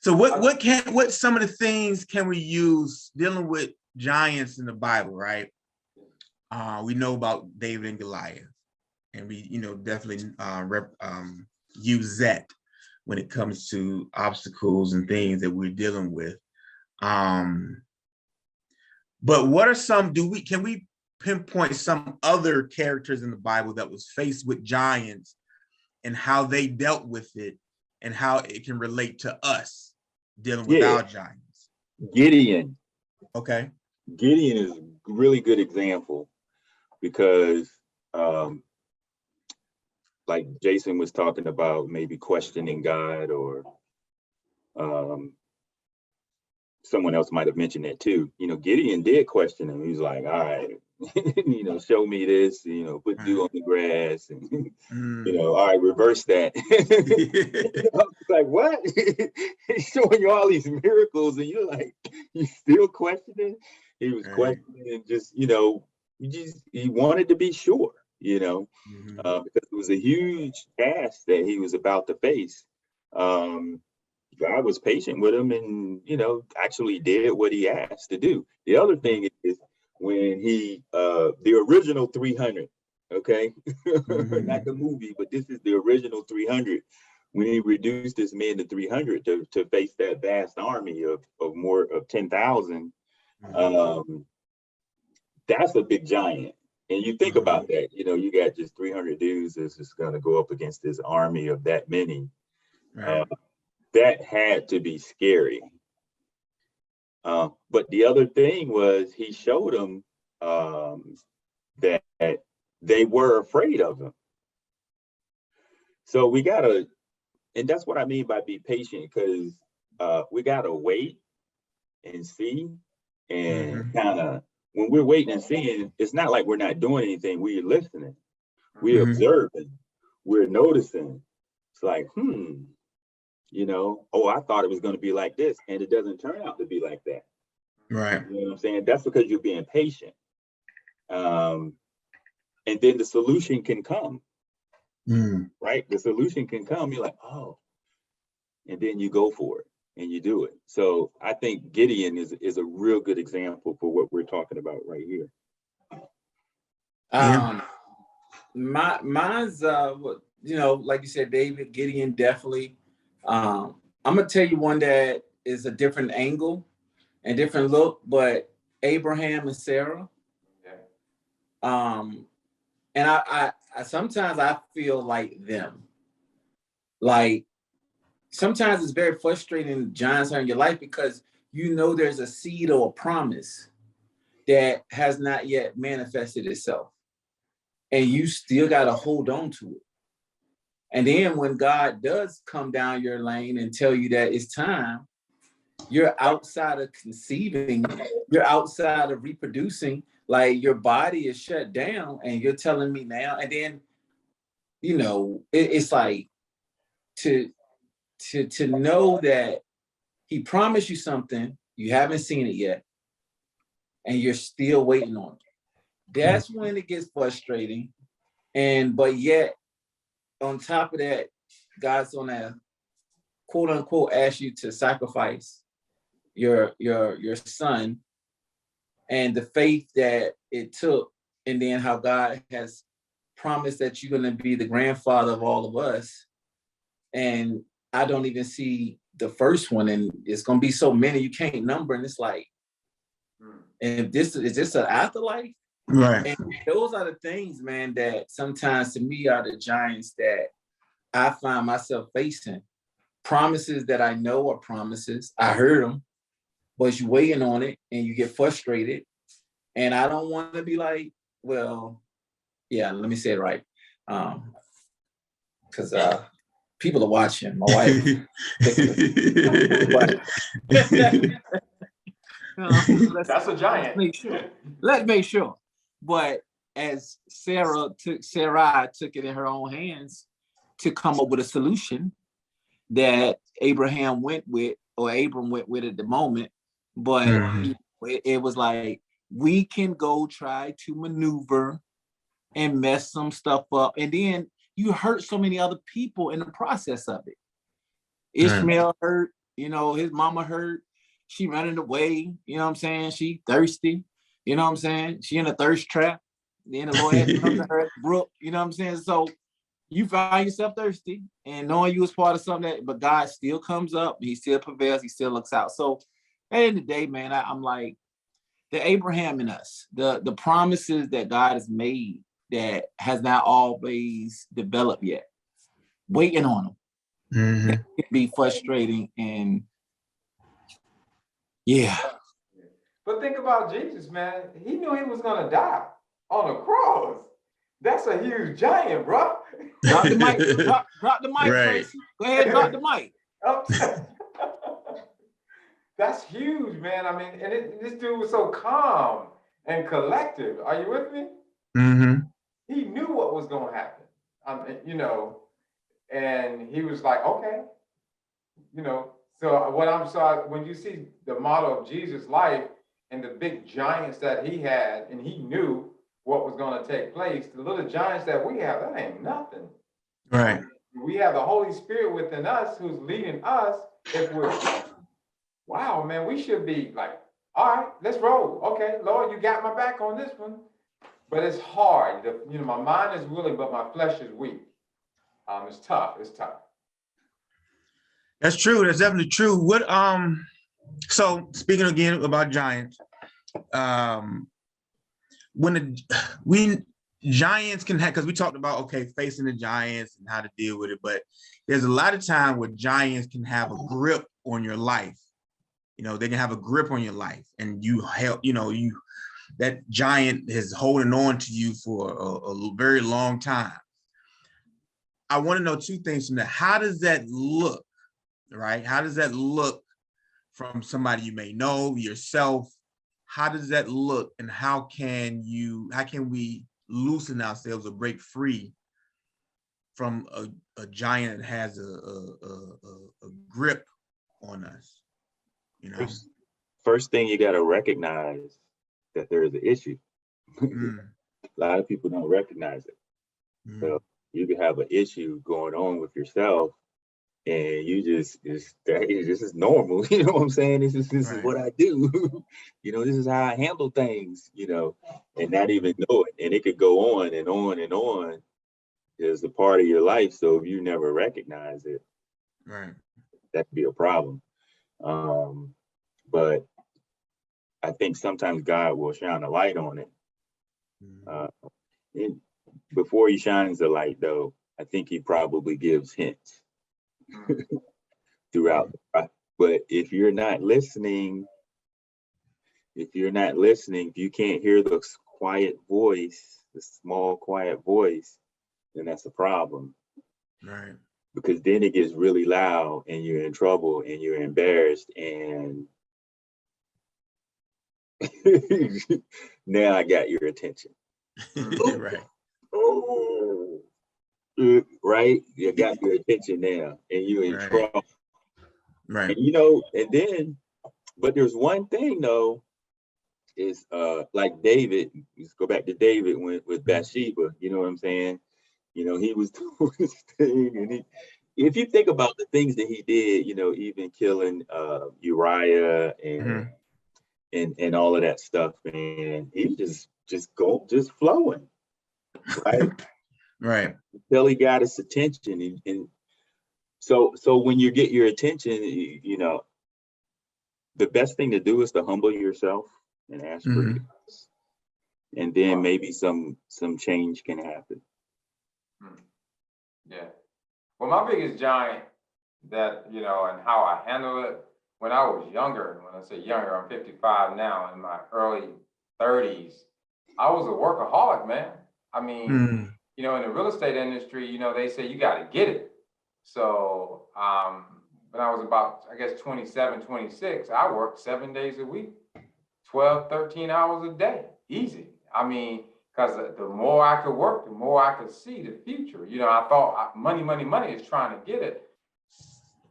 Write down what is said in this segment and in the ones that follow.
So what some of the things can we use dealing with giants in the Bible, right? We know about David and Goliath, and we definitely use that when it comes to obstacles and things that we're dealing with. But what are some? Can we pinpoint some other characters in the Bible that was faced with giants and how they dealt with it and how it can relate to us dealing with our giants? Gideon. Okay. Gideon is a really good example because, like Jason was talking about, maybe questioning God, or someone else might have mentioned that too. Gideon did question him. He was like, all right, show me this, put dew on the grass, and all right, reverse that. It's like, what? He's showing you all these miracles, and you're like, you still questioning? He was questioning, and just, he wanted to be sure, because it was a huge task that he was about to face. God was patient with him and, actually did what he asked to do. The other thing is when he, the original 300, okay, not the movie, but this is the original 300. When he reduced his men to 300 to face that vast army of 10,000, that's a big giant. And you think about that, you got just 300 dudes that's just going to go up against this army of that many. That had to be scary. But the other thing was he showed them that they were afraid of him. So we gotta, and that's what I mean by be patient, because we gotta wait and see, and kind of, when we're waiting and seeing, it's not like we're not doing anything. We're listening, we're observing, we're noticing. It's like, I thought it was going to be like this, and it doesn't turn out to be like that. Right. You know what I'm saying? That's because you're being patient. And then the solution can come. Right? The solution can come. You're like, oh, and then you go for it and you do it. So I think Gideon is a real good example for what we're talking about right here. Mine's like you said, David, Gideon, definitely. I'm gonna tell you one that is a different angle and different look, but Abraham and Sarah. And I sometimes I feel like them. Like sometimes it's very frustrating, giants are in your life, because there's a seed or a promise that has not yet manifested itself, and you still got to hold on to it. And then when God does come down your lane and tell you that it's time, you're outside of conceiving, you're outside of reproducing, like your body is shut down, and you're telling me now. And then, it's like to know that he promised you something, you haven't seen it yet, and you're still waiting on it. That's when it gets frustrating. But yet, on top of that, God's gonna quote unquote ask you to sacrifice your son, and the faith that it took, and then how God has promised that you're gonna be the grandfather of all of us. And I don't even see the first one, and it's gonna be so many you can't number, and it's like, and is this an afterlife? Right. And those are the things, man, that sometimes to me are the giants that I find myself facing. Promises that I know are promises. I heard them, but you're waiting on it and you get frustrated. And I don't want to be like, well, yeah, let me say it right. Because people are watching. My wife. That's a giant. Let's make sure. But as Sarai took it in her own hands to come up with a solution that Abram went with at the moment. But it was like, we can go try to maneuver and mess some stuff up. And then you hurt so many other people in the process of it. Ishmael hurt, You know, his mama hurt. She running away. You know what I'm saying? She thirsty. You know what I'm saying? She in a thirst trap. Then the Lord had to come to her at the brook. You know what I'm saying? So you find yourself thirsty and knowing you was part of something that, but God still comes up. He still prevails. He still looks out. So at the end of the day, man, I'm like the Abraham in us, the promises that God has made that has not always developed yet. Waiting on them. Mm-hmm. It can be frustrating and yeah. But think about Jesus, man. He knew he was gonna die on a cross. That's a huge giant, bro. Drop the mic. Drop the mic, Right. Tracy. Go ahead, drop the mic. That's huge, man. I mean, and this dude was so calm and collective. Are you with me? Mm-hmm. He knew what was going to happen. You know, and he was like, okay, you know. So when you see the model of Jesus' life and the big giants that he had, and he knew what was going to take place, the little giants that we have, that ain't nothing. Right. We have the Holy Spirit within us who's leading us. If we're, wow, man, we should be like, all right, let's roll. Okay, Lord, you got my back on this one. But it's hard. You know, my mind is willing, but my flesh is weak. It's tough. It's tough. That's true. That's definitely true. What so speaking again about Giants, when Giants can have, because we talked about facing the Giants and how to deal with it, but there's a lot of time where Giants can have a grip on your life. You know, they can have a grip on your life, and you help. You know, that giant is holding on to you for a very long time. I want to know two things from that. How does that look? Right? How does that look from somebody you may know, yourself? How does that look, and how can we loosen ourselves or break free from a giant that has a grip on us? You know, first thing you got to recognize that there is an issue. A lot of people don't recognize it. So you can have an issue going on with yourself, and you this is normal. You know what I'm saying? This is what I do. You know, this is how I handle things. You know, and not even know it, and it could go on and on and on. It's a part of your life. So if you never recognize it, right, that could be a problem. But I think sometimes God will shine a light on it. Before he shines the light, though, I think he probably gives hints throughout. But if you're not listening, if you can't hear the quiet voice, the small, quiet voice, then that's a problem. Right. Because then it gets really loud and you're in trouble and you're embarrassed, and now I got your attention. Right. Oh, right. You got your attention now, and you're in trouble. Right. And, you know, and then, but there's one thing though, is like David. Let's go back to David with Bathsheba. You know what I'm saying? You know, he was doing his thing, and if you think about the things that he did, you know, even killing Uriah and all of that stuff, man, he just flowing, right? Right. Until he got his attention, and so when you get your attention, you know, the best thing to do is to humble yourself and ask for it, and then maybe some change can happen. Yeah. Well, my biggest giant that, you know, and how I handle it when I was younger, when I say younger, I'm 55 now, in my early 30s, I was a workaholic, man. I mean, you know, in the real estate industry, you know, they say you got to get it. So when I was about, I guess, 27, 26, I worked 7 days a week, 12, 13 hours a day, easy. I mean, because the more I could work, the more I could see the future. You know, I thought money is trying to get it.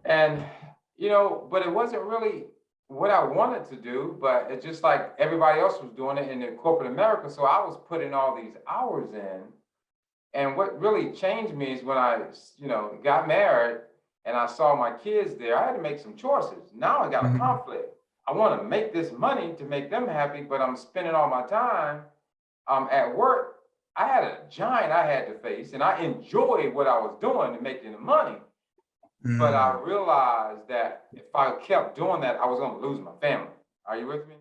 And, you know, but it wasn't really what I wanted to do, but it's just like everybody else was doing it in the corporate America. So I was putting all these hours in. And what really changed me is when I, you know, got married and I saw my kids there, I had to make some choices. Now I got a conflict. I want to make this money to make them happy, but I'm spending all my time at work. I had a giant I had to face, and I enjoyed what I was doing to making the money. But I realized that if I kept doing that, I was going to lose my family. Are you with me?